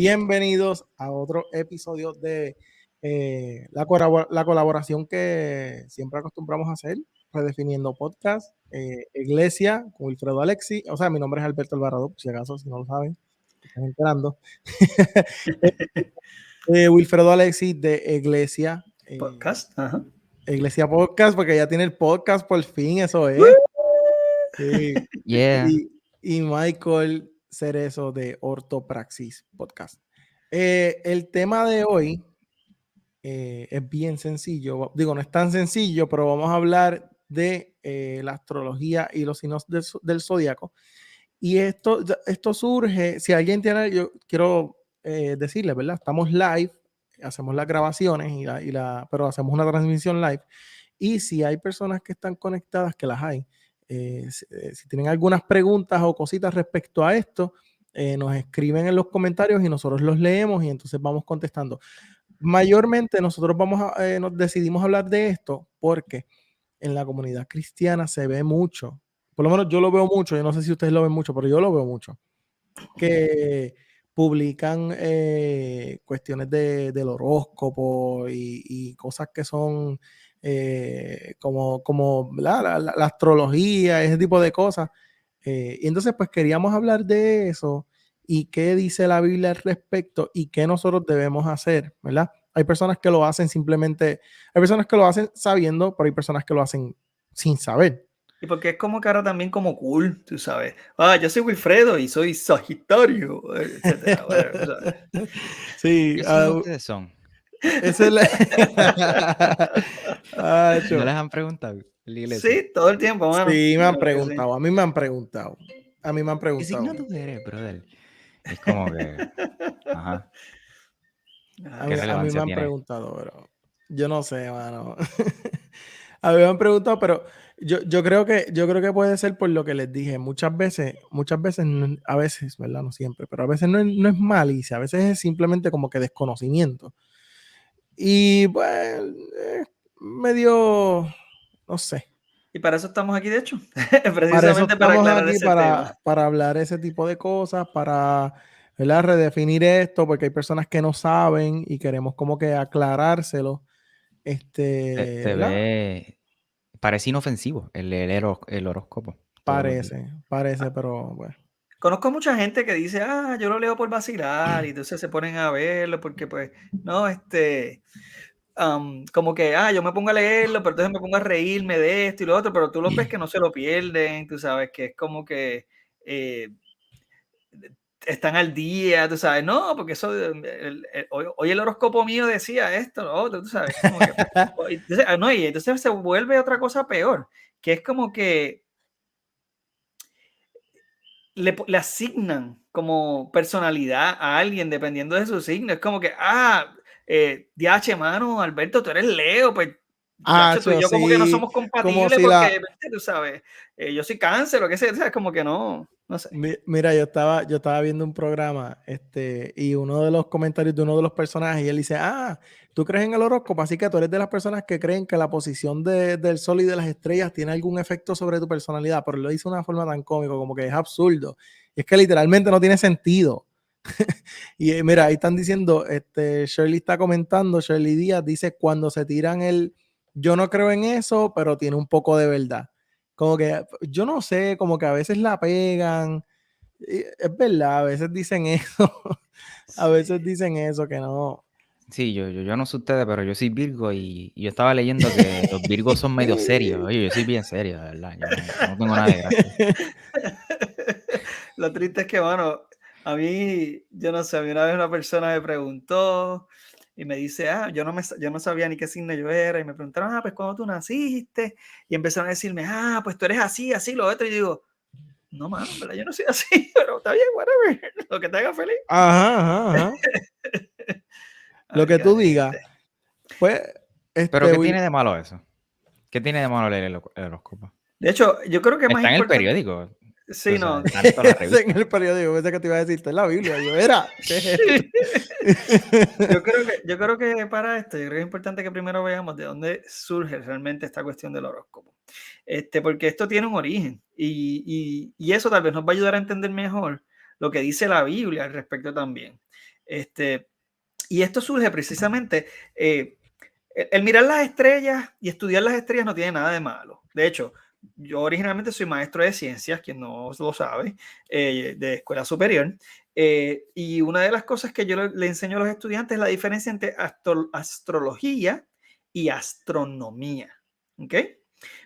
Bienvenidos a otro episodio de la colaboración que siempre acostumbramos a hacer, Redefiniendo Podcast, Iglesia, con Wilfredo Alexi. O sea, mi nombre es Alberto Alvarado, por si acaso, si no lo saben, se están enterando. Wilfredo Alexi de Iglesia. Podcast. Ajá. Iglesia Podcast, porque ya tiene el podcast por fin, eso es. Sí. Yeah. Y Michael Cerezo de Ortopraxis Podcast. El tema de hoy es bien sencillo. Digo, no es tan sencillo, pero vamos a hablar de la astrología y los signos del zodiaco. Y esto surge, si alguien tiene, yo quiero decirle, ¿verdad? Estamos live, hacemos las grabaciones, pero hacemos una transmisión live. Y si hay personas que están conectadas, que las hay, si tienen algunas preguntas o cositas respecto a esto, nos escriben en los comentarios y nosotros los leemos y entonces vamos contestando. Mayormente nosotros nos decidimos hablar de esto porque en la comunidad cristiana se ve mucho, por lo menos yo lo veo mucho, yo no sé si ustedes lo ven mucho, pero yo lo veo mucho, que publican cuestiones del horóscopo y cosas que son como la astrología, ese tipo de cosas. Y entonces pues queríamos hablar de eso y qué dice la Biblia al respecto y qué nosotros debemos hacer, ¿verdad? Hay personas que lo hacen simplemente, hay personas que lo hacen sabiendo, pero hay personas que lo hacen sin saber. Y porque es como que ahora también como cool, tú sabes. Yo soy Wilfredo y soy Sagitario, etcétera. Bueno, Sí, ¿Qué signo ustedes son? esa es la... ¿No les han preguntado en la iglesia? sí, todo el tiempo, mano. Sí, me han Claro que preguntado, a mí me han preguntado. A mí me han ¿Qué preguntado. signo tú eres, brother? Es como que... Ajá. A ¿Qué mí me relevancia han tiene? preguntado, pero yo no sé, mano. A mí me han preguntado, pero yo creo que puede ser por lo que les dije. Muchas veces, a veces, ¿verdad? No siempre, pero a veces no es malicia, a veces es simplemente como que desconocimiento. Y pues, medio, no sé. Y para eso estamos aquí, de hecho. Para eso Precisamente para estamos aclarar aquí, ese tema. para hablar ese tipo de cosas, para, ¿verdad? Redefinir esto, porque hay personas que no saben y queremos como que aclarárselo. Te ¿Verdad? ve... Parece inofensivo el horóscopo. Todos los días. Parece, pero bueno. Conozco mucha gente que dice, yo lo leo por vacilar, y entonces se ponen a verlo porque, pues, no, como que, yo me pongo a leerlo, pero entonces me pongo a reírme de esto y lo otro, pero tú los ves que no se lo pierden, tú sabes, que es como que están al día, tú sabes, no, porque eso, hoy el horóscopo mío decía esto, lo otro, tú sabes, como que, entonces, no, y entonces se vuelve otra cosa peor, que es como que le asignan como personalidad a alguien dependiendo de su signo. Es como que, DH, mano, Alberto, tú eres Leo, pues, DH, tú y yo como que no Sí, somos como compatibles si porque, tú sabes, yo soy cáncer o qué sé, es como que no sé. Mira, yo estaba viendo un programa, y uno de los comentarios de uno de los personajes, y él dice, tú crees en el horóscopo, así que tú eres de las personas que creen que la posición del sol y de las estrellas tiene algún efecto sobre tu personalidad, pero lo dice de una forma tan cómica, como que es absurdo. Y es que literalmente no tiene sentido. Y mira, ahí están diciendo, Shirley está comentando, Shirley Díaz dice, cuando se tiran yo no creo en eso, pero tiene un poco de verdad. Como que, yo no sé, como que a veces la pegan. Es verdad, a veces dicen eso. A veces dicen eso, que no. Sí, yo no sé ustedes, pero yo soy Virgo y yo estaba leyendo que los Virgos son medio serios. Oye, yo soy bien serio, de verdad. Yo no tengo nada de gracia. Lo triste es que, mano, a mí, yo no sé, a mí una vez una persona me preguntó y me dice, yo no sabía ni qué signo yo era, y me preguntaron, pues, ¿cuándo tú naciste? Y empezaron a decirme, pues tú eres así, así, lo otro, y yo digo, no, mano, en verdad, yo no soy así, pero está bien, whatever, lo que te haga feliz. Ajá. Lo Ay, que tú digas. garete. Pues, Pero ¿qué Will, tiene de malo eso? ¿Qué tiene de malo leer el horóscopo? De hecho, yo creo que es más Está en el importante, periódico. sí, O sea, no. está en todas las revistas. en el periódico, pensé que te iba a decir, está en la Biblia. Yo, era, ¿qué es esto? Yo creo que para esto, yo creo que es importante que primero veamos de dónde surge realmente esta cuestión del horóscopo. Porque esto tiene un origen y eso tal vez nos va a ayudar a entender mejor lo que dice la Biblia al respecto también. Y esto surge precisamente, el mirar las estrellas y estudiar las estrellas no tiene nada de malo. De hecho, yo originalmente soy maestro de ciencias, quien no lo sabe, de escuela superior. Y una de las cosas que yo le enseño a los estudiantes es la diferencia entre astrología y astronomía. ¿Ok?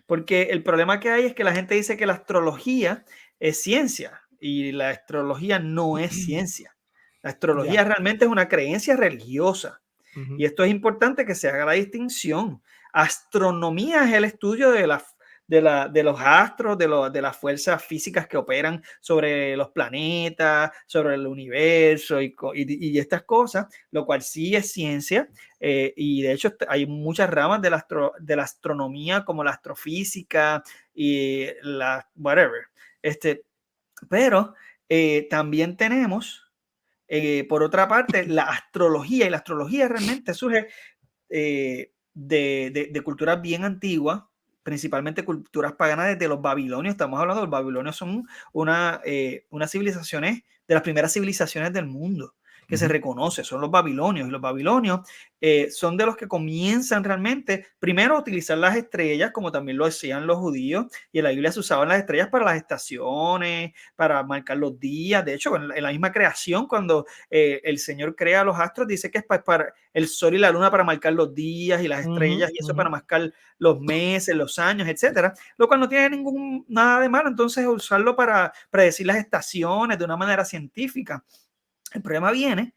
Porque el problema que hay es que la gente dice que la astrología es ciencia y la astrología no es ciencia. La astrología realmente es una creencia religiosa. Y esto es importante que se haga la distinción. Astronomía es el estudio de los astros, de las fuerzas físicas que operan sobre los planetas, sobre el universo y estas cosas, lo cual sí es ciencia. Y de hecho hay muchas ramas de la astronomía, como la astrofísica y la whatever. Pero también tenemos, por otra parte, la astrología, y la astrología realmente surge de culturas bien antiguas, principalmente culturas paganas desde los babilonios. Estamos hablando de los babilonios, son unas civilizaciones, de las primeras civilizaciones del mundo que se reconoce, son los babilonios. Y los babilonios son de los que comienzan realmente primero a utilizar las estrellas, como también lo hacían los judíos, y en la Biblia se usaban las estrellas para las estaciones, para marcar los días. De hecho, en la misma creación, cuando el Señor crea los astros, dice que es para el sol y la luna para marcar los días, y las estrellas y eso para marcar los meses, los años, etcétera, lo cual no tiene nada de malo entonces usarlo para predecir las estaciones de una manera científica. El problema viene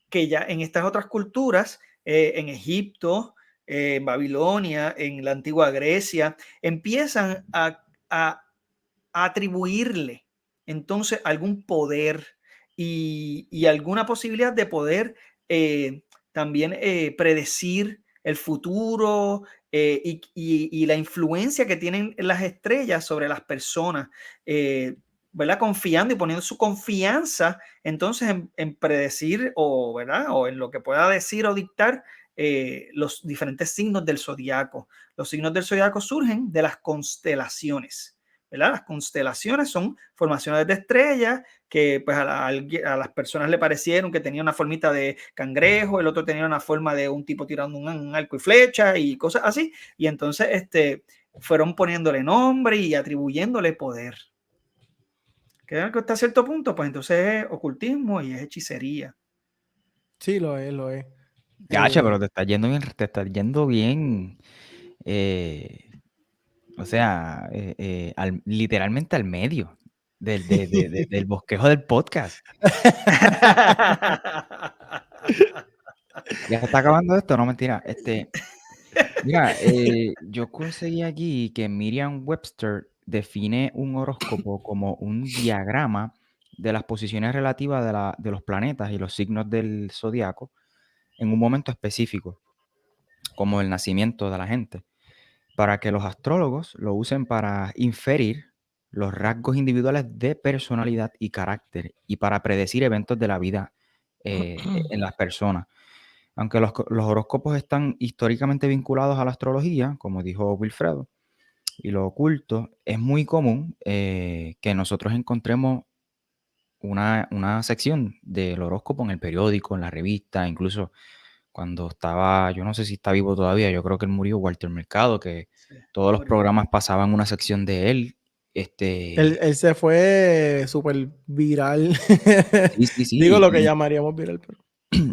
que ya en estas otras culturas, en Egipto, en Babilonia, en la antigua Grecia, empiezan a atribuirle entonces algún poder y alguna posibilidad de poder también predecir el futuro, y la influencia que tienen las estrellas sobre las personas, ¿verdad? Confiando y poniendo su confianza entonces en predecir, ¿verdad? O en lo que pueda decir o dictar los diferentes signos del zodiaco. Los signos del zodiaco surgen de las constelaciones, ¿verdad? Las constelaciones son formaciones de estrellas que pues a las personas le parecieron que tenía una formita de cangrejo, el otro tenía una forma de un tipo tirando un arco y flecha y cosas así. Y entonces fueron poniéndole nombre y atribuyéndole poder. Que hasta cierto punto, pues entonces es ocultismo y es hechicería. Sí, lo es, lo es. Gacha, pero te está yendo bien, o sea, literalmente al medio del bosquejo del podcast. ¿Ya se está acabando esto? No, mentira. Mira, yo conseguí aquí que Merriam-Webster define un horóscopo como un diagrama de las posiciones relativas de los planetas y los signos del zodiaco en un momento específico, como el nacimiento de la gente, para que los astrólogos lo usen para inferir los rasgos individuales de personalidad y carácter y para predecir eventos de la vida en las personas. Aunque los horóscopos están históricamente vinculados a la astrología, como dijo Wilfredo, y lo oculto, es muy común que nosotros encontremos una sección del horóscopo en el periódico, en la revista, incluso cuando estaba, yo no sé si está vivo todavía, yo creo que él murió, Walter Mercado, que todos los programas pasaban una sección de él. Él se fue súper viral. Sí. Digo lo que llamaríamos viral, pero...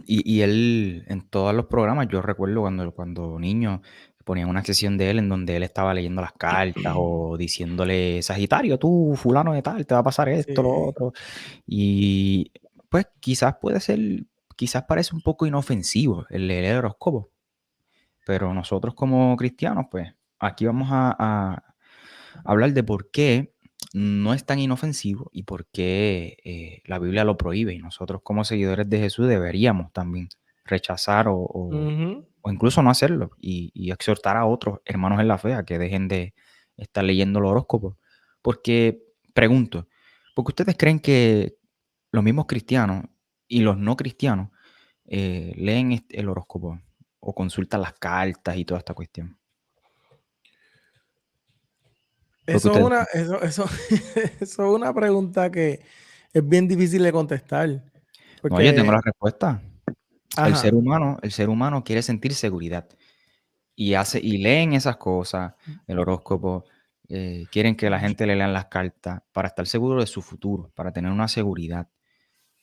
Y él, en todos los programas, yo recuerdo cuando niño, ponían una sesión de él en donde él estaba leyendo las cartas o diciéndole, Sagitario, tú, fulano de tal, te va a pasar esto, lo otro. Y pues quizás parece un poco inofensivo el leer el horóscopo, pero nosotros como cristianos, pues aquí vamos a hablar de por qué no es tan inofensivo y por qué la Biblia lo prohíbe, y nosotros como seguidores de Jesús deberíamos también rechazar o incluso no hacerlo y exhortar a otros hermanos en la fe a que dejen de estar leyendo el horóscopo. Porque, pregunto, ¿por qué ustedes creen que los mismos cristianos y los no cristianos leen el horóscopo o consultan las cartas y toda esta cuestión? Eso es una pregunta que es bien difícil de contestar. No, yo tengo Porque la respuesta. El ser Ajá. el ser humano quiere sentir seguridad y leen esas cosas, el horóscopo, quieren que la gente le lean las cartas para estar seguro de su futuro, para tener una seguridad.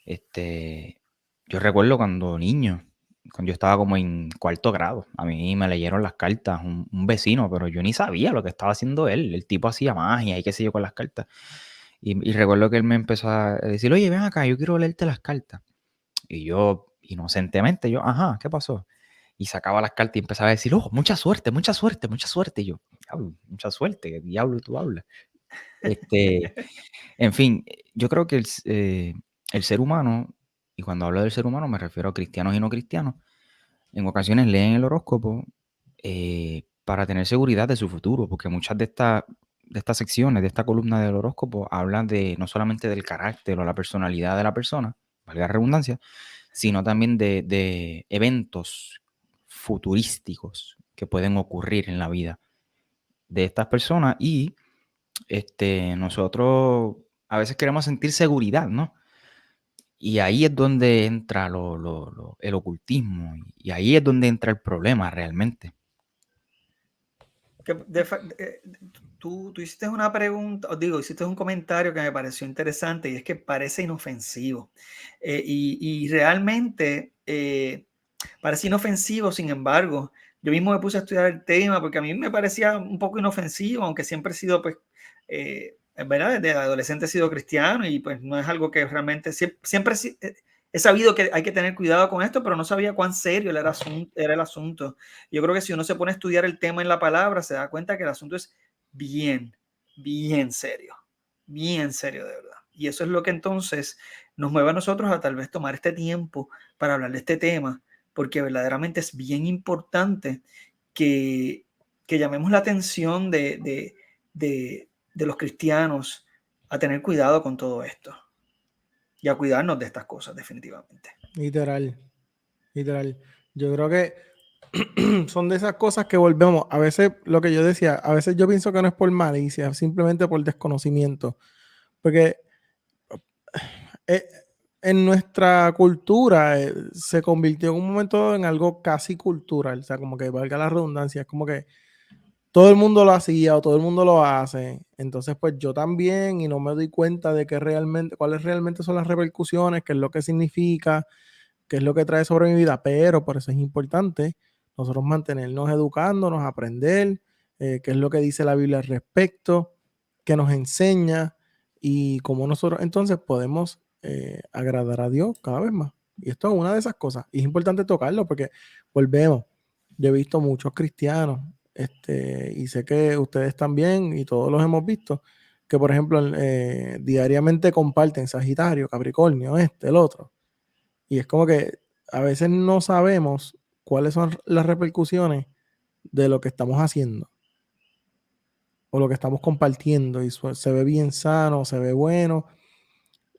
Yo recuerdo cuando niño, cuando yo estaba como en cuarto grado, a mí me leyeron las cartas un vecino, pero yo ni sabía lo que estaba haciendo él. El tipo hacía magia y qué sé yo con las cartas. Y recuerdo que él me empezó a decir, oye, ven acá, yo quiero leerte las cartas. Y yo, inocentemente, yo, ajá, ¿qué pasó? Y sacaba las cartas y empezaba a decir, oh, mucha suerte, mucha suerte, mucha suerte. Y yo, diablo, mucha suerte, ¿qué diablo tú hablas? En fin, yo creo que el ser humano, y cuando hablo del ser humano me refiero a cristianos y no cristianos, en ocasiones leen el horóscopo para tener seguridad de su futuro, porque muchas de estas secciones, de esta columna del horóscopo, hablan de no solamente del carácter o la personalidad de la persona, valga la redundancia, sino también de eventos futurísticos que pueden ocurrir en la vida de estas personas y nosotros a veces queremos sentir seguridad, ¿no? Y ahí es donde entra el ocultismo y ahí es donde entra el problema realmente. Tú hiciste una pregunta, os digo, hiciste un comentario que me pareció interesante y es que parece inofensivo. Y realmente parece inofensivo, sin embargo, yo mismo me puse a estudiar el tema porque a mí me parecía un poco inofensivo, aunque siempre he sido, pues, es verdad, desde adolescente he sido cristiano y pues no es algo que realmente, siempre he sabido que hay que tener cuidado con esto, pero no sabía cuán serio era el asunto. Yo creo que si uno se pone a estudiar el tema en la palabra, se da cuenta que el asunto es bien, bien serio de verdad. Y eso es lo que entonces nos mueve a nosotros a tal vez tomar este tiempo para hablar de este tema, porque verdaderamente es bien importante que, que llamemos la atención de los cristianos a tener cuidado con todo esto y a cuidarnos de estas cosas definitivamente. Literal. Yo creo que son de esas cosas que volvemos. A veces, lo que yo decía, a veces yo pienso que no es por malicia, simplemente por desconocimiento. Porque eh, en nuestra cultura se convirtió en un momento en algo casi cultural. O sea, como que valga la redundancia, es como que todo el mundo lo hacía o todo el mundo lo hace. Entonces, pues yo también y no me doy cuenta de cuáles realmente son las repercusiones, qué es lo que significa, qué es lo que trae sobre mi vida, pero por eso es importante nosotros mantenernos educándonos, aprender qué es lo que dice la Biblia al respecto, qué nos enseña y cómo nosotros entonces podemos agradar a Dios cada vez más. Y esto es una de esas cosas. Y es importante tocarlo porque volvemos. Yo he visto muchos cristianos y sé que ustedes también y todos los hemos visto que, por ejemplo, diariamente comparten Sagitario, Capricornio, el otro. Y es como que a veces no sabemos cuáles son las repercusiones de lo que estamos haciendo o lo que estamos compartiendo. Y se ve bien sano, se ve bueno.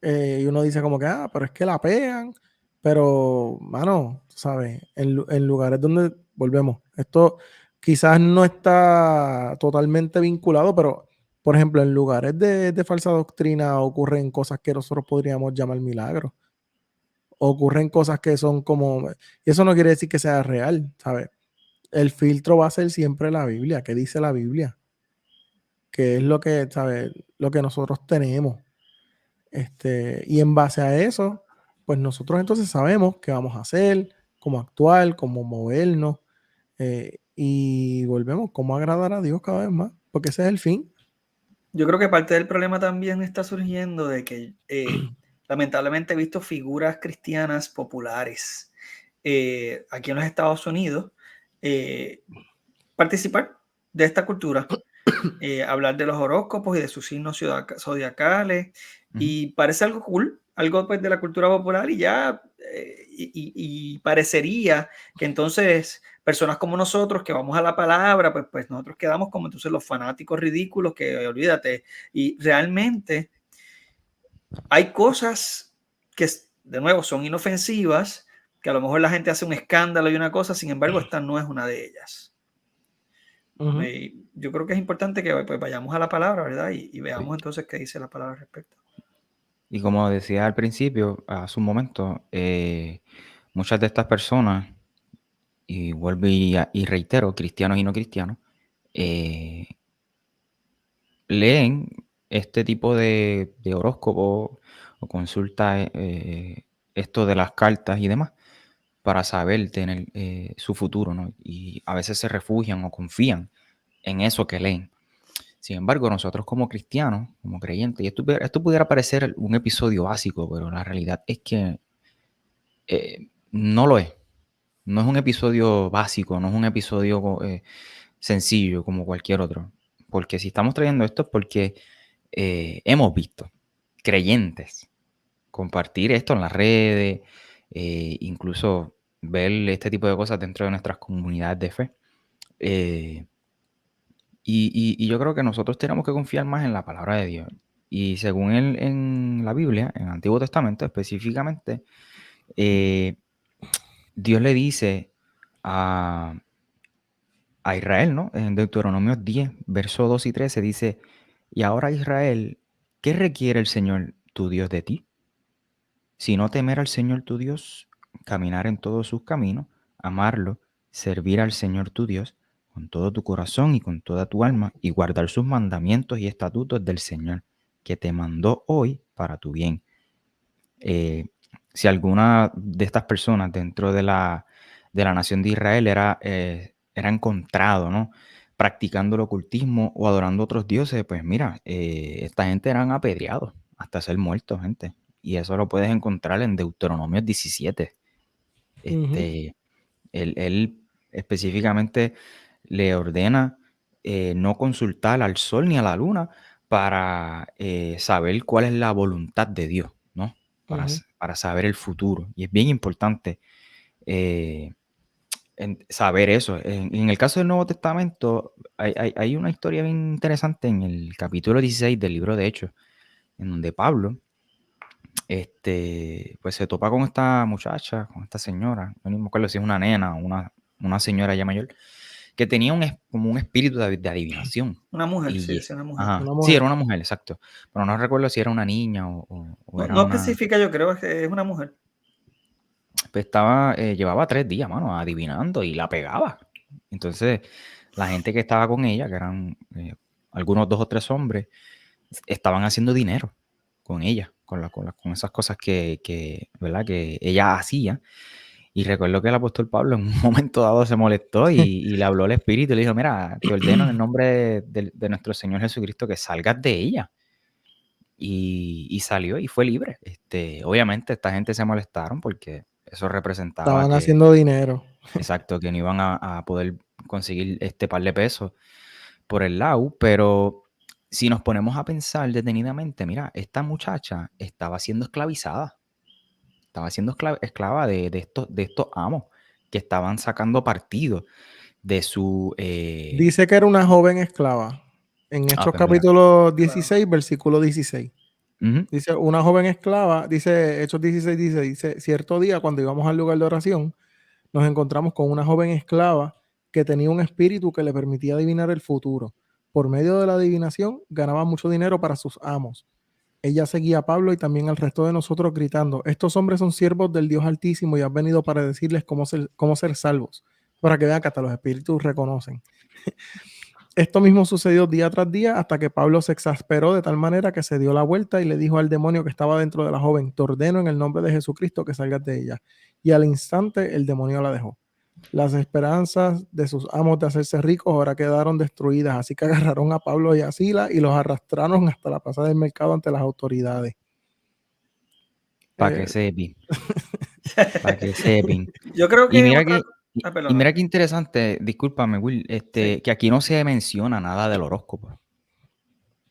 Y uno dice como que, pero es que la pegan. Pero, mano, ¿sabes? En lugares donde volvemos, esto quizás no está totalmente vinculado, pero, por ejemplo, en lugares de falsa doctrina ocurren cosas que nosotros podríamos llamar milagros. Ocurren cosas que son como, y eso no quiere decir que sea real, ¿sabes? El filtro va a ser siempre la Biblia, ¿qué dice la Biblia? Que es lo que, ¿sabes? Lo que nosotros tenemos. Y en base a eso, pues nosotros entonces sabemos qué vamos a hacer, cómo actuar, cómo movernos, y volvemos, cómo agradar a Dios cada vez más, porque ese es el fin. Yo creo que parte del problema también está surgiendo de que lamentablemente he visto figuras cristianas populares aquí en los Estados Unidos participar de esta cultura, hablar de los horóscopos y de sus signos zodiacales, y parece algo cool, algo pues, de la cultura popular y ya, y parecería que entonces personas como nosotros que vamos a la palabra, pues nosotros quedamos como entonces los fanáticos ridículos que olvídate, y realmente hay cosas que de nuevo son inofensivas, que a lo mejor la gente hace un escándalo y una cosa, sin embargo esta no es una de ellas. Uh-huh. Yo creo que es importante que pues, vayamos a la palabra, ¿verdad? Y Sí. veamos entonces qué dice la palabra al respecto. Y como decía al principio, hace un momento, muchas de estas personas, y vuelvo y reitero, cristianos y no cristianos, leen este tipo de horóscopo o consulta esto de las cartas y demás para saber tener su futuro, ¿no? Y a veces se refugian o confían en eso que leen. Sin embargo, nosotros como cristianos, como creyentes, y esto pudiera parecer un episodio básico, pero la realidad es que no lo es. No es un episodio básico, no es un episodio sencillo como cualquier otro. Porque si estamos trayendo esto es porque hemos visto creyentes compartir esto en las redes, incluso ver este tipo de cosas dentro de nuestras comunidades de fe. Y yo creo que nosotros tenemos que confiar más en la palabra de Dios. Y según en la Biblia, en el Antiguo Testamento específicamente, Dios le dice a Israel, ¿no? En Deuteronomio 10, verso 2 y 13 dice, y ahora Israel, ¿qué requiere el Señor tu Dios de ti? Sino temer al Señor tu Dios, caminar en todos sus caminos, amarlo, servir al Señor tu Dios con todo tu corazón y con toda tu alma, y guardar sus mandamientos y estatutos del Señor, que te mandó hoy para tu bien. Si alguna de estas personas dentro de la nación de Israel era encontrado, ¿no? Practicando el ocultismo o adorando a otros dioses, pues mira, esta gente eran apedreados hasta ser muertos, gente. Y eso lo puedes encontrar en Deuteronomio 17. Él específicamente le ordena no consultar al sol ni a la luna para saber cuál es la voluntad de Dios, ¿no? Para saber el futuro. Y es bien importante saber eso. En el caso del Nuevo Testamento, hay una historia bien interesante en el capítulo 16 del libro de Hechos, en donde Pablo pues se topa con esta muchacha, con esta señora, no me acuerdo si es una nena o una señora ya mayor, que tenía como un espíritu de adivinación. Una mujer, sí, Y, sí, una mujer. ajá, Una sí, mujer. era una mujer, exacto. Pero no recuerdo si era una niña o No, era no una... especifica, yo creo que es una mujer. Pues llevaba 3 días, mano, adivinando y la pegaba. Entonces, la gente que estaba con ella, que eran algunos 2 o 3 hombres, estaban haciendo dinero con ella, con esas cosas ¿verdad? Que ella hacía. Y recuerdo que el apóstol Pablo en un momento dado se molestó y le habló al Espíritu y le dijo, mira, te ordeno en el nombre de nuestro Señor Jesucristo que salgas de ella. Y salió y fue libre. Obviamente esta gente se molestaron porque eso representaba Estaban que, haciendo dinero. exacto, que no iban a poder conseguir este par de pesos por el lado, pero si nos ponemos a pensar detenidamente, mira, esta muchacha estaba siendo esclavizada. Estaba siendo esclava de estos amos que estaban sacando partido de su... Dice que era una joven esclava. En Hechos pues mira. capítulo Claro. 16, versículo 16. Ujú. Dice, una joven esclava, dice Hechos 16, dice, cierto día cuando íbamos al lugar de oración, nos encontramos con una joven esclava que tenía un espíritu que le permitía adivinar el futuro. Por medio de la adivinación ganaba mucho dinero para sus amos. Ella seguía a Pablo y también al resto de nosotros gritando, estos hombres son siervos del Dios Altísimo y han venido para decirles cómo ser salvos, para que vean que hasta los espíritus reconocen. Esto mismo sucedió día tras día hasta que Pablo se exasperó de tal manera que se dio la vuelta y le dijo al demonio que estaba dentro de la joven, te ordeno en el nombre de Jesucristo que salgas de ella. Y al instante el demonio la dejó. Las esperanzas de sus amos de hacerse ricos ahora quedaron destruidas, así que agarraron a Pablo y a Sila y los arrastraron hasta la plaza del mercado ante las autoridades. Para que sepan. Para que sepan. Yo creo Y que mira otra... que, y, Ah, y mira perdóname. qué interesante, discúlpame, Will, Sí. que aquí no se menciona nada del horóscopo.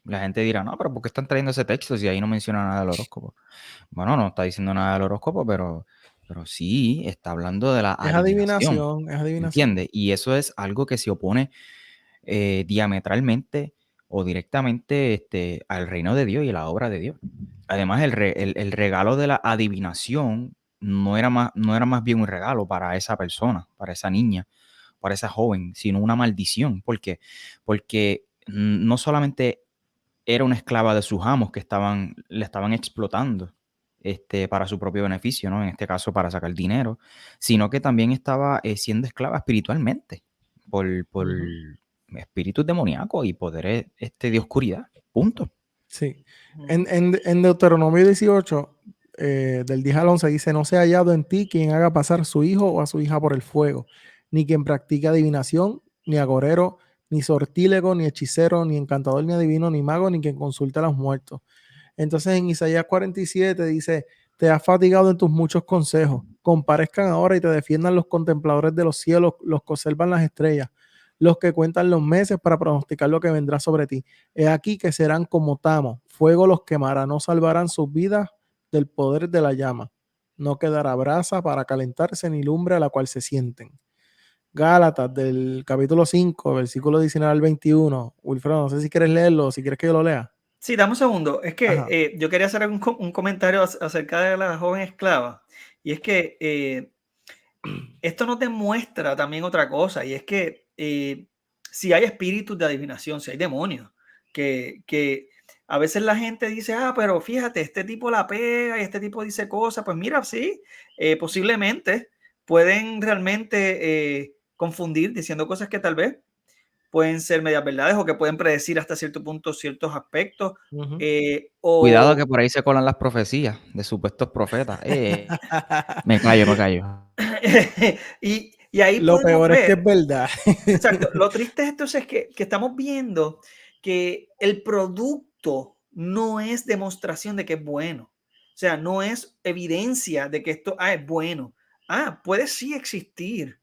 La gente dirá, no, pero ¿por qué están trayendo ese texto si ahí no menciona nada del horóscopo? Bueno, no está diciendo nada del horóscopo, pero sí está hablando de la Es adivinación, adivinación, es adivinación. ¿entiendes? Y eso es algo que se opone diametralmente o directamente al reino de Dios y a la obra de Dios. Además, el regalo de la adivinación no era más bien un regalo para esa persona, para esa niña, para esa joven, sino una maldición. ¿Por qué? Porque no solamente era una esclava de sus amos que le estaban explotando para su propio beneficio, ¿no? En este caso, para sacar dinero, sino que también estaba siendo esclava espiritualmente por espíritus demoníacos y poderes de oscuridad. Punto. Sí. En Deuteronomio 18, del 10 al 11, dice: no sea hallado en ti quien haga pasar a su hijo o a su hija por el fuego, ni quien practique adivinación, ni agorero, ni sortílego, ni hechicero, ni encantador, ni adivino, ni mago, ni quien consulte a los muertos. Entonces en Isaías 47 dice: te has fatigado en tus muchos consejos, comparezcan ahora y te defiendan los contempladores de los cielos, los que observan las estrellas, los que cuentan los meses para pronosticar lo que vendrá sobre ti. He aquí que serán como tamo, fuego los quemará, no salvarán sus vidas del poder de la llama. No quedará brasa para calentarse ni lumbre a la cual se sienten. Gálatas del capítulo 5, versículo 19 al 21. Wilfredo, no sé si quieres leerlo o si quieres que yo lo lea. Sí, dame un segundo. Es Ajá. que yo quería hacer un comentario acerca de la joven esclava. Y es que esto nos demuestra también otra cosa. Y es que si hay espíritus de adivinación, si hay demonios, que a veces la gente dice: pero fíjate, este tipo la pega y este tipo dice cosas. Pues mira, sí, posiblemente pueden realmente confundir diciendo cosas que tal vez pueden ser medias verdades o que pueden predecir hasta cierto punto ciertos aspectos. Cuidado que por ahí se colan las profecías de supuestos profetas. Me callo. y ahí Lo podemos peor es que ver, es verdad. exacto, lo triste es entonces que estamos viendo que el producto no es demostración de que es bueno. O sea, no es evidencia de que esto es bueno. Puede sí existir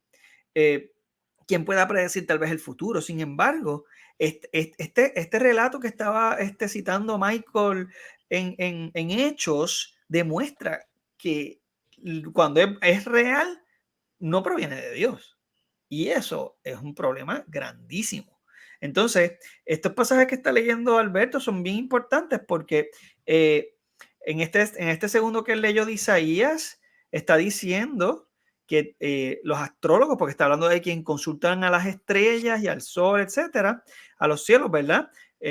quien pueda predecir tal vez el futuro. Sin embargo, este relato que estaba citando Michael en Hechos demuestra que cuando es real, no proviene de Dios. Y eso es un problema grandísimo. Entonces, estos pasajes que está leyendo Alberto son bien importantes porque en este segundo que él leyó de Isaías, está diciendo que los astrólogos, porque está hablando de quien consultan a las estrellas y al sol, etcétera, a los cielos, ¿verdad?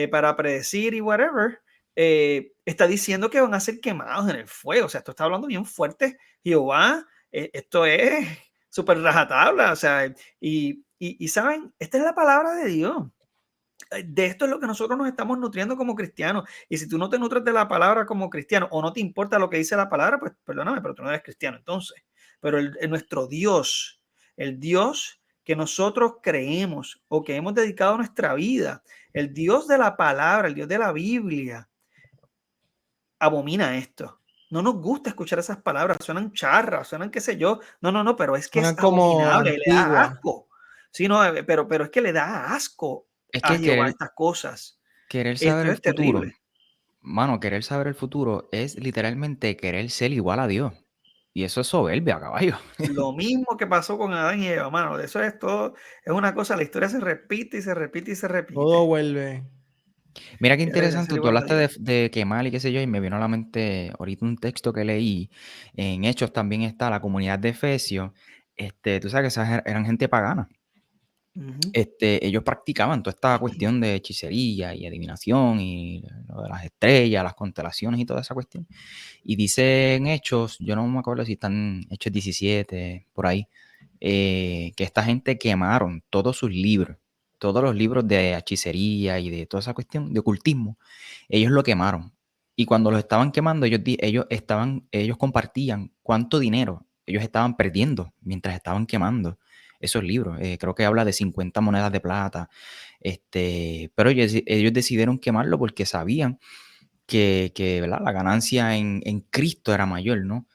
Para predecir y whatever, está diciendo que van a ser quemados en el fuego. O sea, esto está hablando bien fuerte. Jehová, esto es súper rajatabla, o sea, y saben, esta es la palabra de Dios. De esto es lo que nosotros nos estamos nutriendo como cristianos. Y si tú no te nutres de la palabra como cristiano o no te importa lo que dice la palabra, pues perdóname, pero tú no eres cristiano entonces. Pero nuestro Dios, el Dios que nosotros creemos o que hemos dedicado nuestra vida, el Dios de la palabra, el Dios de la Biblia, abomina esto. No nos gusta escuchar esas palabras, suenan charras, suenan qué sé yo. No, pero es que Suena es como abominable, le da antigua. asco. Sí, no, pero es que le da asco Es a que Jehová estas cosas. querer saber Esto el es futuro, terrible. mano, querer saber el futuro es literalmente querer ser igual a Dios. Y eso es soberbia, caballo. Lo mismo que pasó con Adán y Eva, mano. Eso es todo, es una cosa, la historia se repite y se repite y se Todo repite. vuelve. Mira qué Querer ser interesante, tú igual a hablaste Dios. de quemar y qué sé yo, y me vino a la mente ahorita un texto que leí. En Hechos también está la comunidad de Efesios. Tú sabes que esas eran gente pagana. Ujú. Ellos practicaban toda esta cuestión de hechicería y adivinación y lo de las estrellas, las constelaciones y toda esa cuestión. Y dice en Hechos, yo no me acuerdo si están Hechos 17, por ahí, que esta gente quemaron todos sus libros, todos los libros de hechicería y de toda esa cuestión de ocultismo, ellos lo quemaron. Y cuando los estaban quemando, ellos compartían cuánto dinero ellos estaban perdiendo mientras estaban quemando esos libros. Creo que habla de 50 monedas de plata. Pero ellos decidieron quemarlo porque sabían que ¿verdad? La ganancia en Cristo era mayor, ¿no?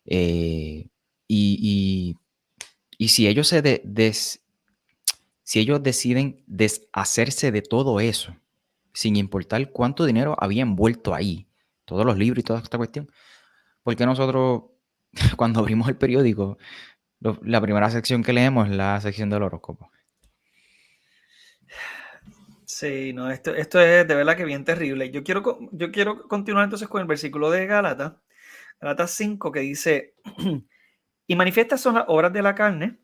Eh, y, y si ellos si ellos deciden deshacerse de todo eso, sin importar cuánto dinero había envuelto ahí, todos los libros y toda esta cuestión, porque nosotros, cuando abrimos el periódico, la primera sección que leemos es la sección del horóscopo? Sí, no, esto es de verdad que bien terrible. Yo quiero continuar entonces con el versículo de Gálatas, Gálatas 5, que dice, y manifiestas son las obras de la carne,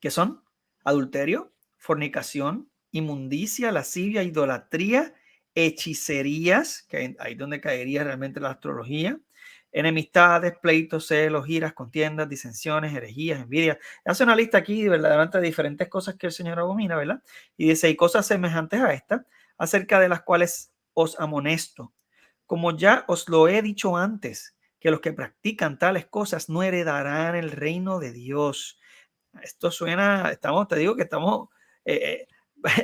que son adulterio, fornicación, inmundicia, lascivia, idolatría, hechicerías, que ahí es donde caería realmente la astrología, enemistades, pleitos, celos, iras, contiendas, disensiones, herejías, envidias. Hace una lista aquí, verdaderamente, de diferentes cosas que el Señor abomina, ¿verdad? Y dice, y cosas semejantes a esta, acerca de las cuales os amonesto, como ya os lo he dicho antes, que los que practican tales cosas no heredarán el reino de Dios. Esto suena, te digo que estamos,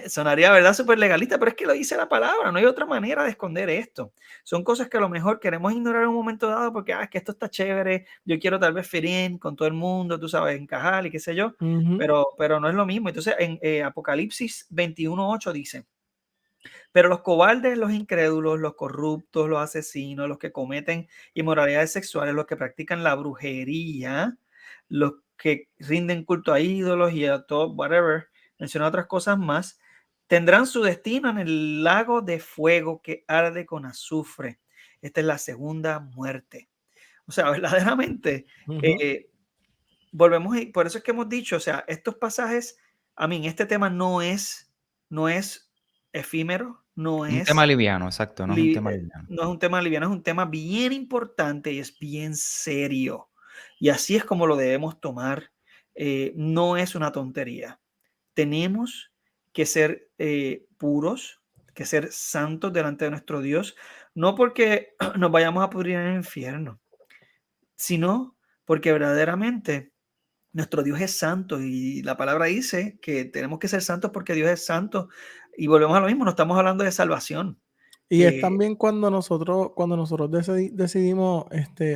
sonaría, ¿verdad?, súper legalista, pero es que lo dice la palabra, no hay otra manera de esconder esto. Son cosas que a lo mejor queremos ignorar en un momento dado porque, es que esto está chévere, yo quiero tal vez fit in con todo el mundo, tú sabes, encajar y qué sé yo, pero no es lo mismo. Entonces, en Apocalipsis 21:8 dice, pero los cobardes, los incrédulos, los corruptos, los asesinos, los que cometen inmoralidades sexuales, los que practican la brujería, los que rinden culto a ídolos y a todo, whatever, menciona otras cosas más, tendrán su destino en el lago de fuego que arde con azufre. Esta es la segunda muerte. O sea, verdaderamente, volvemos, y por eso es que hemos dicho, o sea, estos pasajes, este tema no es efímero, no Un tema es, liviano, exacto, no es un tema liviano. no es un tema liviano, es un tema bien importante y es bien serio. Y así es como lo debemos tomar. No es una tontería. Tenemos que ser puros, que ser santos delante de nuestro Dios, no porque nos vayamos a pudrir en el infierno, sino porque verdaderamente nuestro Dios es santo y la palabra dice que tenemos que ser santos porque Dios es santo. Y volvemos a lo mismo, no estamos hablando de salvación. Y es también cuando nosotros decidimos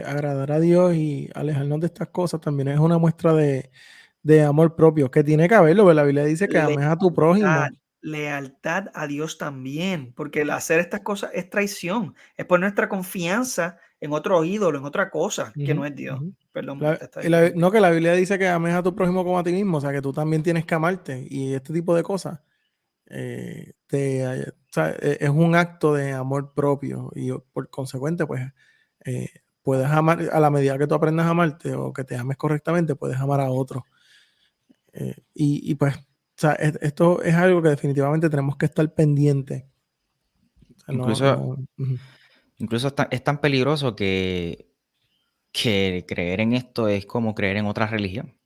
agradar a Dios y alejarnos de estas cosas, también es una muestra de amor propio, que tiene que haberlo, porque la Biblia dice que ames a tu prójimo. Lealtad a Dios también, porque el hacer estas cosas es traición, es poner nuestra confianza en otro ídolo, en otra cosa que no es Dios. Perdón, te está No, que la Biblia dice que ames a tu prójimo como a ti mismo, o sea, que tú también tienes que amarte y este tipo de cosas. O sea, es un acto de amor propio y por consecuente, pues, puedes amar, a la medida que tú aprendas a amarte o que te ames correctamente, puedes amar a otro. Y pues, o sea, esto es algo que definitivamente tenemos que estar pendientes. O sea, Incluso es tan peligroso que creer en esto es como creer en otra religión.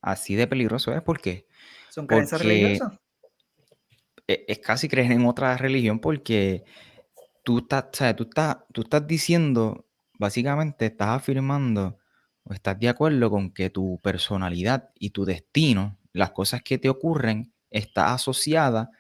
Así de peligroso es. ¿Por qué? ¿Son creencias Porque religiosas? es casi creer en otra religión porque tú estás diciendo, básicamente estás afirmando o estás de acuerdo con que tu personalidad y tu destino, las cosas que te ocurren, está asociada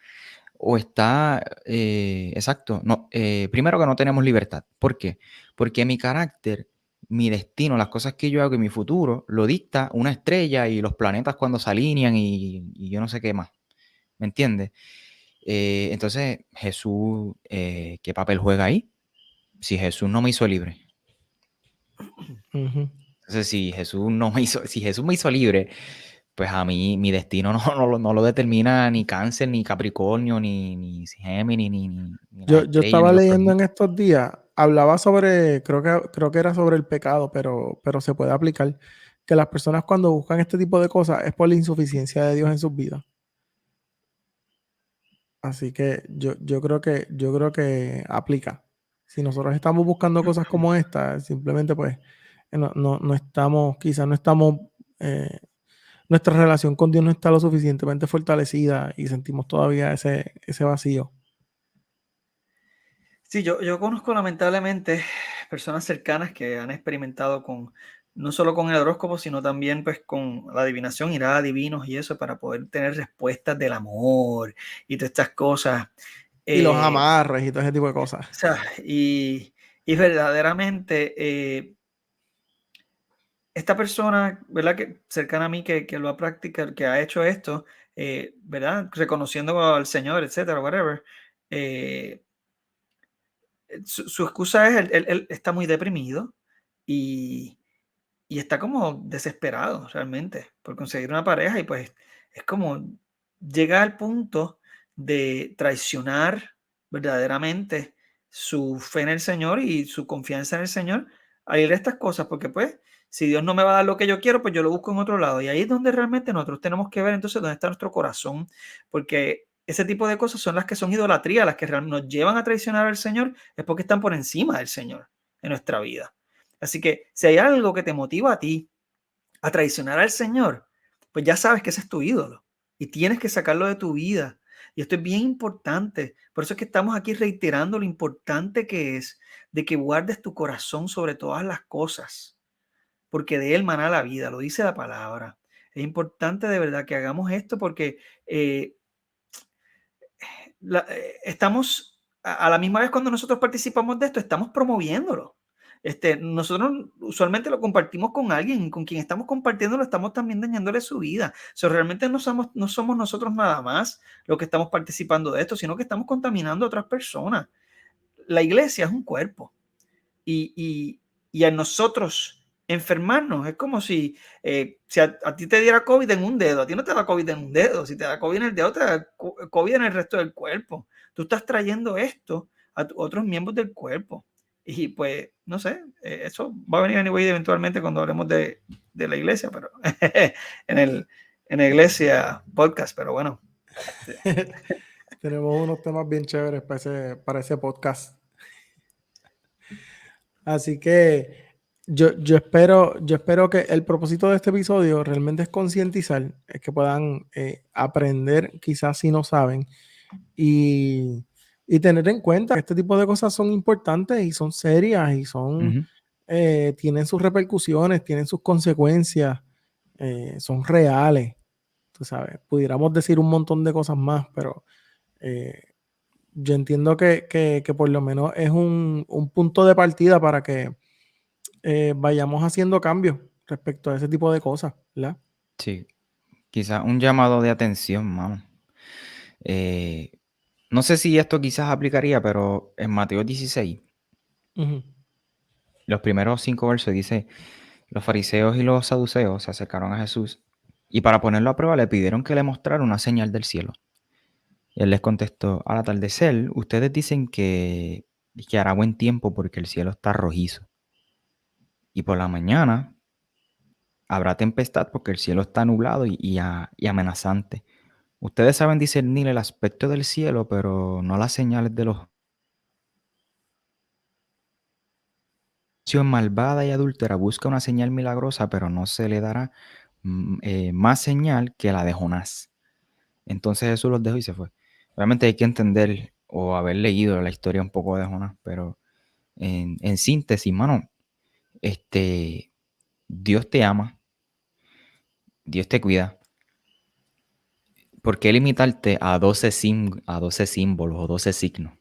o está, exacto, no, primero que no tenemos libertad. ¿Por qué? Porque mi carácter, mi destino, las cosas que yo hago y mi futuro, lo dicta una estrella y los planetas cuando se alinean y yo no sé qué más. ¿Me entiendes? Entonces, Jesús, ¿qué papel juega ahí? Si Jesús no me hizo libre. Entonces, si Jesús me hizo libre, pues a mí mi destino no lo determina ni Cáncer, ni Capricornio, ni Géminis, ni las yo estrellas, estaba ni los leyendo planetas. en estos días, hablaba sobre, creo que era sobre el pecado, pero se puede aplicar, que las personas cuando buscan este tipo de cosas es por la insuficiencia de Dios en sus vidas. Así que yo creo que aplica. Si nosotros estamos buscando cosas como esta, simplemente pues no estamos, quizás no estamos, nuestra relación con Dios no está lo suficientemente fortalecida y sentimos todavía ese vacío. Sí, yo conozco lamentablemente personas cercanas que han experimentado no solo con el horóscopo, sino también pues con la adivinación, ir a adivinos y eso para poder tener respuestas del amor y todas estas cosas. Y los O amarres y todo ese tipo de cosas. sea, y verdaderamente esta persona, ¿verdad? Que cercana a mí que lo ha practicado, que ha hecho esto, ¿verdad? Reconociendo al Señor, etcétera, whatever. Su excusa es, él está muy deprimido y, y está como desesperado realmente por conseguir una pareja y pues es como llega al punto de traicionar verdaderamente su fe en el Señor y su confianza en el Señor al ir a estas cosas, porque pues si Dios no me va a dar lo que yo quiero, pues yo lo busco en otro lado. Y ahí es donde realmente nosotros tenemos que ver entonces dónde está nuestro corazón, porque ese tipo de cosas son las que son idolatría, las que nos llevan a traicionar al Señor, es porque están por encima del Señor en nuestra vida. Así que si hay algo que te motiva a ti a traicionar al Señor, pues ya sabes que ese es tu ídolo y tienes que sacarlo de tu vida. Y esto es bien importante. Por eso es que estamos aquí reiterando lo importante que es de que guardes tu corazón sobre todas las cosas, porque de él mana la vida, lo dice la palabra. Es importante de verdad que hagamos esto porque eh, estamos, a la misma vez cuando nosotros participamos de esto, estamos promoviéndolo. Nosotros usualmente lo compartimos con alguien, con quien estamos compartiéndolo, estamos también dañándole su vida. Realmente no somos nosotros nada más los que estamos participando de esto, sino que estamos contaminando a otras personas. La iglesia es un cuerpo y a nosotros enfermarnos es como si a ti te diera COVID en un dedo, a ti no te da COVID en un dedo, si te da COVID en el dedo, te da COVID en el resto del cuerpo. Tú estás trayendo esto a otros miembros del cuerpo. Y pues, no sé, eso va a venir anyway eventualmente cuando hablemos de la iglesia, pero en la iglesia podcast, pero bueno. Tenemos unos temas bien chéveres para ese podcast. Así que yo espero que el propósito de este episodio realmente es concientizar, es que puedan aprender, quizás si no saben, y tener en cuenta que este tipo de cosas son importantes y son serias y son, tienen sus repercusiones, tienen sus consecuencias, son reales. Tú sabes, pudiéramos decir un montón de cosas más, pero yo entiendo que por lo menos es un punto de partida para que vayamos haciendo cambios respecto a ese tipo de cosas, ¿verdad? Sí, quizás un llamado de atención, mano. No sé si esto quizás aplicaría, pero en Mateo 16, Ujú. los primeros 5 versos dice, los fariseos y los saduceos se acercaron a Jesús y para ponerlo a prueba le pidieron que le mostrara una señal del cielo. Y él les contestó, al atardecer ustedes dicen que hará buen tiempo porque el cielo está rojizo. Y por la mañana habrá tempestad porque el cielo está nublado y amenazante. Ustedes saben discernir el aspecto del cielo, pero no las señales de los malvada y adúltera busca una señal milagrosa, pero no se le dará más señal que la de Jonás. Entonces Jesús los dejó y se fue. Realmente hay que entender o haber leído la historia un poco de Jonás, pero en síntesis, mano, Dios te ama, Dios te cuida. ¿Por qué limitarte a 12 símbolos o 12 signos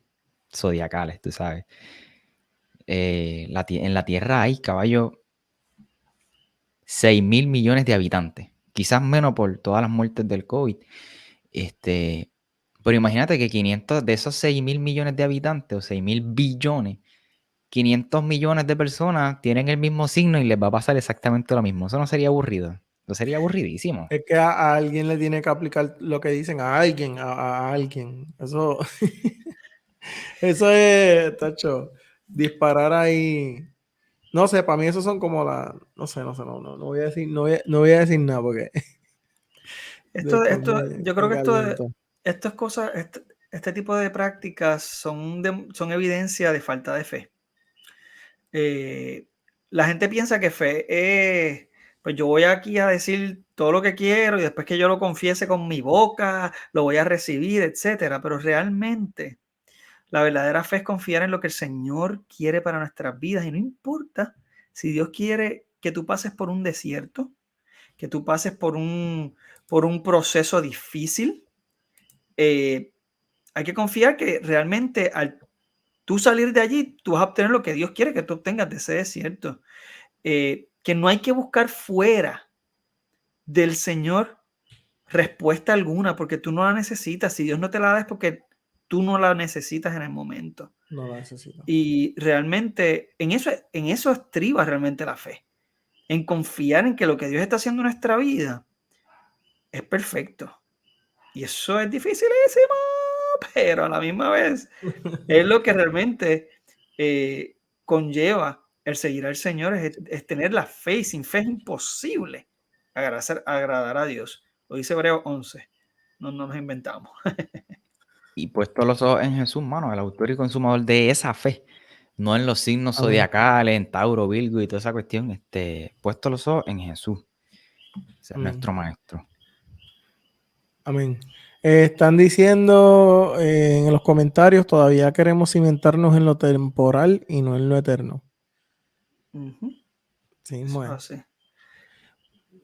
zodiacales, tú sabes? En la Tierra hay, caballo, 6.000 millones de habitantes. Quizás menos por todas las muertes del COVID. Pero imagínate que 500 de esos 6.000 millones de habitantes o 6.000 billones, 500 millones de personas tienen el mismo signo y les va a pasar exactamente lo mismo. Eso no sería aburrido. Eso sería aburridísimo. Es que a alguien le tiene que aplicar lo que dicen, a alguien. Eso, eso es, tacho, disparar ahí. No sé, para mí eso son como no sé, no voy a decir, no voy a decir nada porque después Yo creo me que caliento. estas cosas, este tipo de prácticas son evidencia de falta de fe. La gente piensa que fe es, pues yo voy aquí a decir todo lo que quiero y después que yo lo confiese con mi boca, lo voy a recibir, etcétera. Pero realmente la verdadera fe es confiar en lo que el Señor quiere para nuestras vidas y no importa si Dios quiere que tú pases por un desierto, que tú pases por un proceso difícil. Hay que confiar que realmente al tú salir de allí, tú vas a obtener lo que Dios quiere que tú obtengas de ese desierto. Que no hay que buscar fuera del Señor respuesta alguna, porque tú no la necesitas. Si Dios no te la da es porque tú no la necesitas en el momento. No lo necesito. Y realmente en eso estriba realmente la fe, en confiar en que lo que Dios está haciendo en nuestra vida es perfecto. Y eso es dificilísimo, pero a la misma vez es lo que realmente conlleva el seguir al Señor, es tener la fe, y sin fe es imposible agradar a Dios. Lo dice Hebreos 11, no nos inventamos. Y puesto los ojos en Jesús, mano, el autor y consumador de esa fe. no en los signos Amén. zodiacales, en Tauro, Virgo y toda esa cuestión, puesto los ojos en Jesús, o sea, Amén. nuestro maestro. Amén. Están diciendo en los comentarios, todavía queremos cimentarnos en lo temporal y no en lo eterno. Ujú. Sí, Eso mismo es es. así.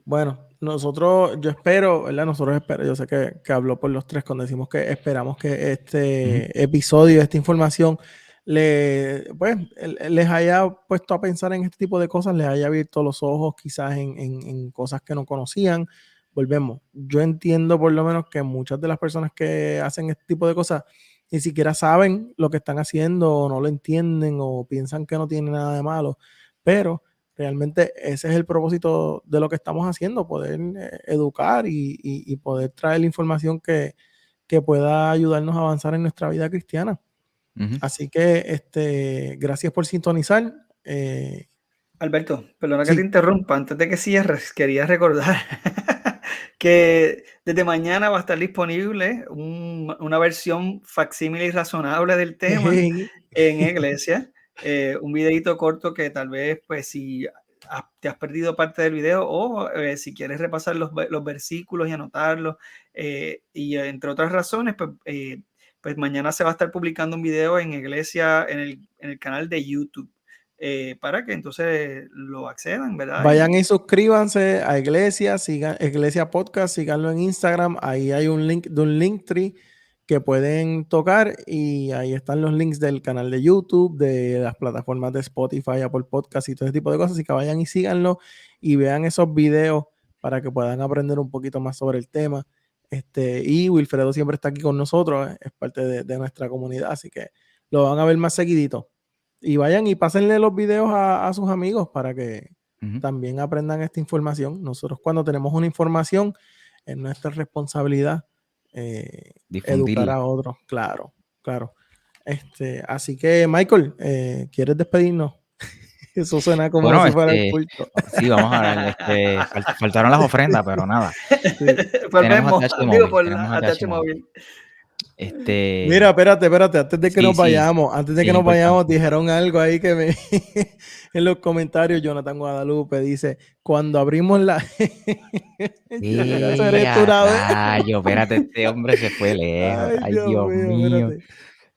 Bueno, yo espero, ¿verdad? Nosotros espero, yo sé que habló por los tres cuando decimos que esperamos que este episodio, esta información, les haya puesto a pensar en este tipo de cosas, les haya abierto los ojos quizás en cosas que no conocían. Volvemos. Yo entiendo por lo menos que muchas de las personas que hacen este tipo de cosas ni siquiera saben lo que están haciendo, o no lo entienden, o piensan que no tiene nada de malo, pero realmente ese es el propósito de lo que estamos haciendo, poder educar y poder traer la información que pueda ayudarnos a avanzar en nuestra vida cristiana. Ujú. Así que gracias por sintonizar. Alberto, perdona que te Sí, interrumpa. Antes de que cierres, quería recordar que desde mañana va a estar disponible una versión facsímile y razonable del tema en Iglesia. Un videito corto que tal vez, pues, si te has perdido parte del video o si quieres repasar los versículos y anotarlos, y entre otras razones, pues mañana se va a estar publicando un video en Iglesia, en el canal de YouTube. Para que entonces lo accedan, ¿verdad? vayan y suscríbanse a Iglesia, sigan Iglesia Podcast, síganlo en Instagram. Ahí hay un link de un Linktree que pueden tocar y ahí están los links del canal de YouTube, de las plataformas de Spotify, Apple Podcast y todo ese tipo de cosas. Así que vayan y síganlo y vean esos videos para que puedan aprender un poquito más sobre el tema. Y Wilfredo siempre está aquí con nosotros, es parte de nuestra comunidad, así que lo van a ver más seguidito. Y vayan y pásenle los videos a sus amigos para que también aprendan esta información. Nosotros cuando tenemos una información, es nuestra responsabilidad educar Difundirla. a otros. Claro, claro. Así que, Michael, ¿quieres despedirnos? Eso suena como Bueno, si fuera el culto. sí, vamos a hablar, faltaron las ofrendas, pero nada. Sí. Por Tenemos Venmo, ATH digo, móvil, por tenemos ATH ATH móvil. móvil. Mira, espérate, antes de que Sí, nos sí, vayamos, sí, es importante. dijeron algo ahí que me en los comentarios, Jonathan Guadalupe dice, cuando abrimos la yo llegué a hacer esto A una vez. rayo, espérate, este hombre se fue lejos. Ay, Ay, Dios Dios mío, mío. espérate.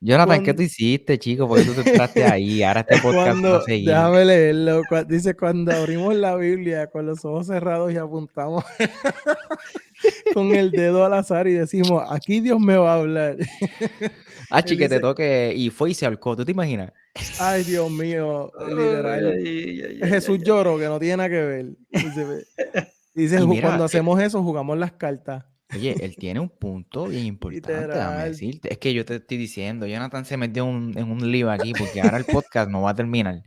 Jonathan, ¿qué Cuando, tú hiciste, chico? ¿Por qué tú te entraste ahí? Ahora este podcast va a seguir. déjame leerlo. Dice, cuando abrimos la Biblia con los ojos cerrados y apuntamos con el dedo al azar y decimos, aquí Dios me va a hablar. Ah, Él que te dice, toque y fue y se ahorcó, ¿tú te imaginas? ay, Dios mío, literal. Ay, ay, ay, Jesús ay, lloró, que no tiene nada que ver. Dice, Y mira, cuando hacemos eso, jugamos las cartas. oye, él tiene un punto bien importante, déjame Literal. decirte. Es que yo te estoy diciendo, Jonathan se metió en un lío aquí porque ahora el podcast no va a terminar.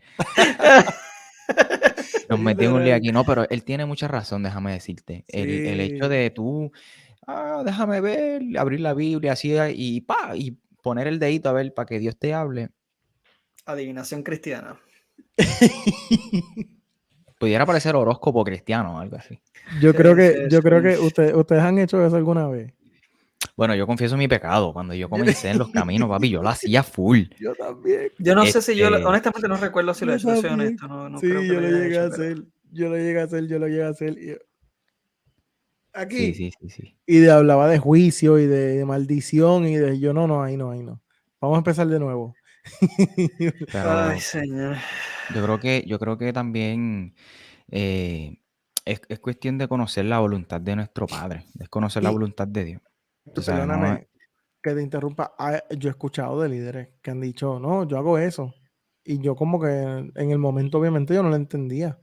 Nos metió en un lío Literal. aquí, no, pero él tiene mucha razón, déjame decirte. El hecho Sí. de tú, déjame ver, abrir la Biblia así y poner el dedito a ver para que Dios te hable. Adivinación cristiana. Pudiera parecer horóscopo cristiano o algo así. Yo creo que Jesús. ustedes han hecho eso alguna vez. Bueno, yo confieso mi pecado. Cuando yo comencé en los caminos, papi, yo lo hacía full. Yo también. Yo no sé si Este, honestamente no recuerdo si lo he Yo hecho, te soy también. honesto, no creo Sí, que yo lo lo haya llegué a hecho, pero hacer. Yo lo llegué a hacer. sí, Aquí. sí, sí, sí. Hablaba de juicio y de maldición y de yo no, ahí no. Vamos a empezar de nuevo. ay, Pero señor. yo creo que también es cuestión de conocer la voluntad de nuestro Padre, es conocer la Y voluntad de Dios. Tú sabes, no, perdóname que te interrumpa. Yo he escuchado de líderes que han dicho, no, yo hago eso. Y yo como que en el momento obviamente yo no lo entendía.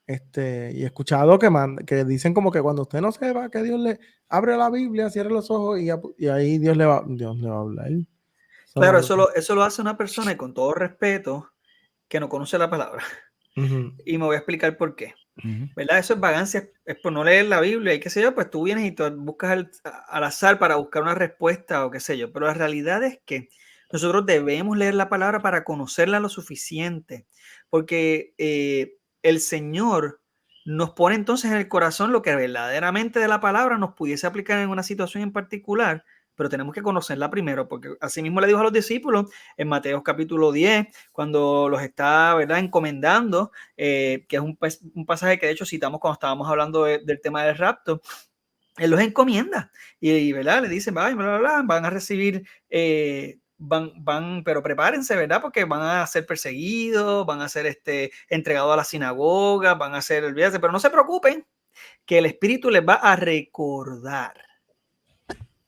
Y he escuchado que dicen como que cuando usted no sepa que Dios le abre la Biblia, cierre los ojos y ahí Dios le va a hablar. Eso Claro, no- eso lo hace una persona y con todo respeto que no conoce la palabra. Ujú. Y me voy a explicar por qué. Ujú. ¿Verdad? Eso es vagancia, es por no leer la Biblia y qué sé yo, pues tú vienes y tú buscas al azar para buscar una respuesta o qué sé yo, pero la realidad es que nosotros debemos leer la palabra para conocerla lo suficiente, porque el Señor nos pone entonces en el corazón lo que verdaderamente de la palabra nos pudiese aplicar en una situación en particular pero tenemos que conocerla primero, porque así mismo le dijo a los discípulos en Mateo capítulo 10, cuando los está, ¿verdad?, encomendando, que es un pasaje que de hecho citamos cuando estábamos hablando del tema del rapto. Él los encomienda y ¿verdad?, le dicen, bla, bla, bla, van a recibir, pero prepárense, ¿verdad?, porque van a ser perseguidos, van a ser entregados a la sinagoga, van a ser, olvídate, pero no se preocupen, que el Espíritu les va a recordar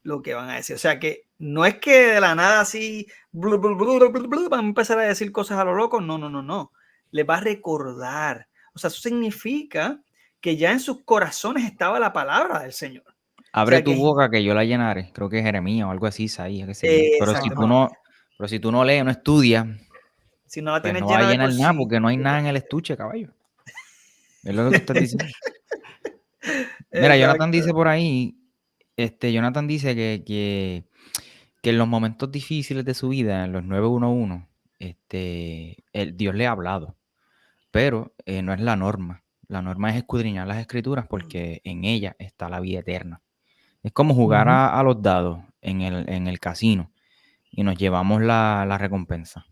lo que van a decir. O sea que no es que de la nada así van a empezar a decir cosas a lo loco. No. Les va a recordar. O sea, eso significa que ya en sus corazones estaba la palabra del Señor. Abre o sea tu que, boca que yo la llenaré. Creo que es Jeremías o algo así, Isaías, qué sé yo. Pero si tú no lees, no estudias, si no la pues tienes no va a llena de llenar por nada sí. porque no hay nada en el estuche, caballo. Es lo que tú estás diciendo. Mira, Jonathan dice por ahí, Jonathan dice que en los momentos difíciles de su vida, en los 911, Dios le ha hablado, pero no es la norma. La norma es escudriñar las escrituras porque en ellas está la vida eterna. Es como jugar a los dados en el casino y nos llevamos la recompensa.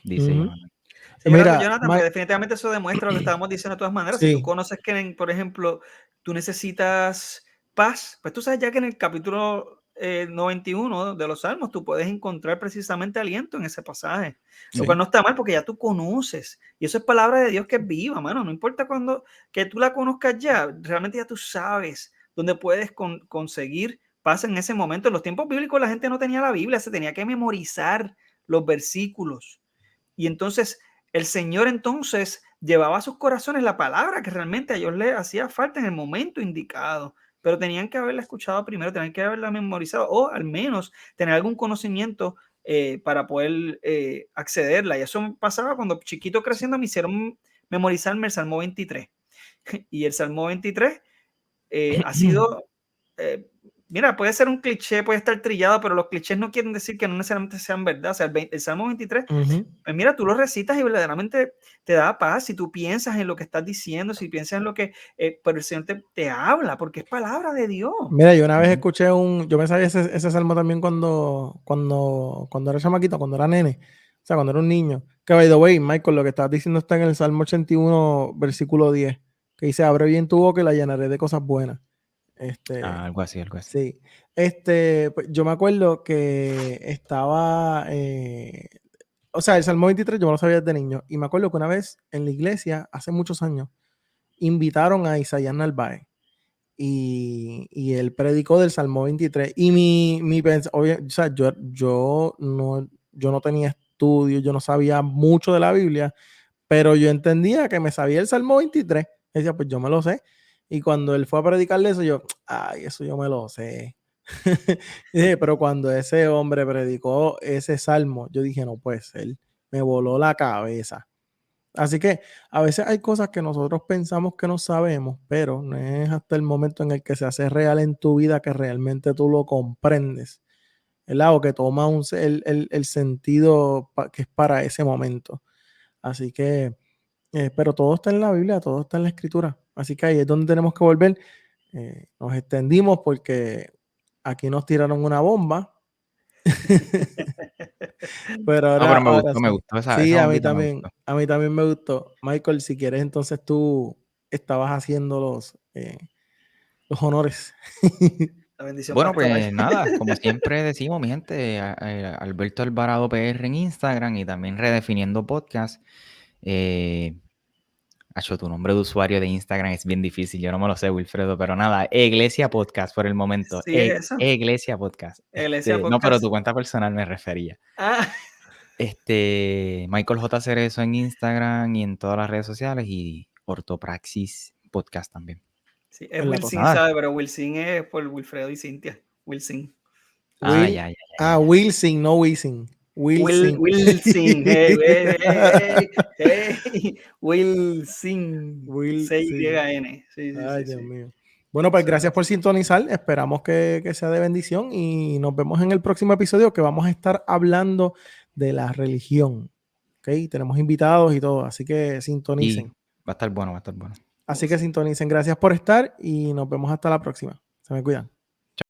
Dice Jonathan. Sí, Mira, Jonathan, porque definitivamente eso demuestra lo que estábamos diciendo de todas maneras. sí. Si tú conoces que, por ejemplo, tú necesitas paz, pues tú sabes ya que en el capítulo 91 de los Salmos tú puedes encontrar precisamente aliento en ese pasaje. Lo cual no está mal porque ya tú conoces. Y eso es palabra de Dios que es viva, mano. No importa cuando que tú la conozcas ya, realmente ya tú sabes dónde puedes conseguir paz en ese momento. En los tiempos bíblicos la gente no tenía la Biblia, se tenía que memorizar los versículos. Y entonces el Señor entonces llevaba a sus corazones la palabra que realmente a ellos les hacía falta en el momento indicado, pero tenían que haberla escuchado primero, tenían que haberla memorizado o al menos tener algún conocimiento para poder accederla. Y eso pasaba cuando chiquito creciendo me hicieron memorizarme el Salmo 23. Y el Salmo 23 ha sido... mira, puede ser un cliché, puede estar trillado, pero los clichés no quieren decir que no necesariamente sean verdad. O sea, el Salmo 23, pues mira, tú lo recitas y verdaderamente te da paz si tú piensas en lo que estás diciendo, si piensas en lo que, pero el Señor te habla, porque es palabra de Dios. Mira, yo una vez escuché yo me sabía ese salmo también cuando era chamaquito, cuando era nene, o sea, cuando era un niño. Que, by the way, Michael, lo que estás diciendo está en el Salmo 81, versículo 10, que dice, abre bien tu boca y la llenaré de cosas buenas. Algo así. Sí. Pues, yo me acuerdo que estaba, o sea, el Salmo 23 yo me lo sabía desde niño, y me acuerdo que una vez en la iglesia, hace muchos años, invitaron a Isaías Narváez, y él predicó del Salmo 23, y o sea, yo no tenía estudios, yo no sabía mucho de la Biblia, pero yo entendía que me sabía el Salmo 23. Decía, pues yo me lo sé. Y cuando él fue a predicarle eso, yo, ay, eso yo me lo sé. Y dije, pero cuando ese hombre predicó ese salmo, yo dije, no puede ser. Me voló la cabeza. Así que a veces hay cosas que nosotros pensamos que no sabemos, pero no es hasta el momento en el que se hace real en tu vida que realmente tú lo comprendes, ¿verdad? O que toma el sentido que es para ese momento. Así que, pero todo está en la Biblia, todo está en la Escritura. Así que ahí es donde tenemos que volver. Nos extendimos porque aquí nos tiraron una bomba. Pero No, pero me ahora gustó, sí. me gustó. Sí, Esa bombita me gustó. a mí también me gustó. Michael, si quieres, entonces tú estabas haciendo los honores. La bendición Bueno, pastoral. pues nada, como siempre decimos, mi gente, Alberto Alvarado PR en Instagram y también Redefiniendo Podcast. Tu nombre de usuario de Instagram es bien difícil, yo no me lo sé, Wilfredo, pero nada, Iglesia Podcast por el momento. Sí, es eso. Iglesia Podcast. Iglesia No, pero Podcast. tu cuenta personal me refería. Ah, Michael J. Cerezo en Instagram y en todas las redes sociales y Ortopraxis Podcast también. sí, es En la Wilson, cosa. ¿sabes? Pero Wilson es por Wilfredo y Cintia. Wilson. Ya. Wilson, no Wisin. Wilson. Wilson. Hey. Wilson. Wilson. C-Y-N. Sí. Ay, Dios mío. Bueno, pues gracias por sintonizar. Esperamos que sea de bendición y nos vemos en el próximo episodio que vamos a estar hablando de la religión. ¿Ok? Tenemos invitados y todo, así que sintonicen. Y va a estar bueno. Así que sintonicen. Gracias por estar y nos vemos hasta la próxima. Se me cuidan.